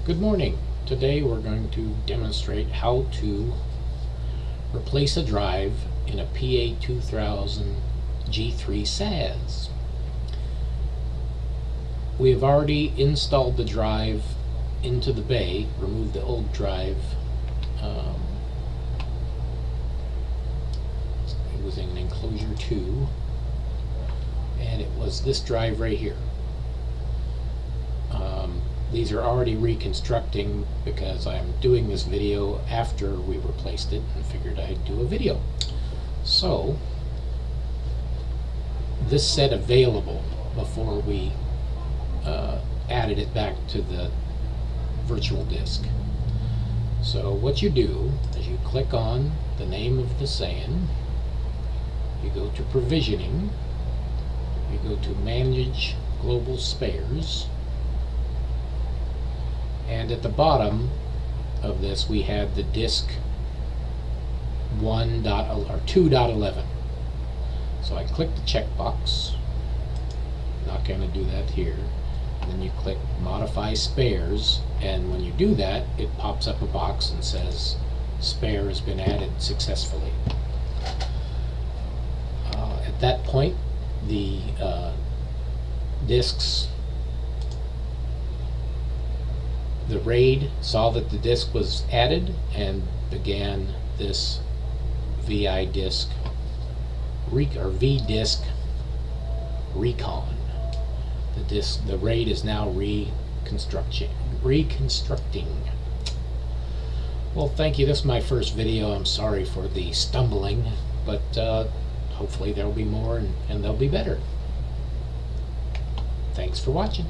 Good morning. Today we're going to demonstrate how to replace a drive in a PA2000 G3 SAS. We have already installed the drive into the bay, removed the old drive. It was in enclosure 2, and it was this drive right here. These are already reconstructing because I'm doing this video after we replaced it and figured I'd do a video. So, this set available before we added it back to the virtual disk. So what you do is you click on the name of the SAN, you go to provisioning, you go to manage global spares, and at the bottom of this we had the disk 2.11. So I click the checkbox, not going to do that here, and then you click modify spares, and when you do that it pops up a box and says spare has been added successfully. At that point the disks, the RAID saw that the disk was added and began this VDisk recon. The RAID is now reconstructing. Well, thank you. This is my first video. I'm sorry for the stumbling, but hopefully there will be more and they'll be better. Thanks for watching.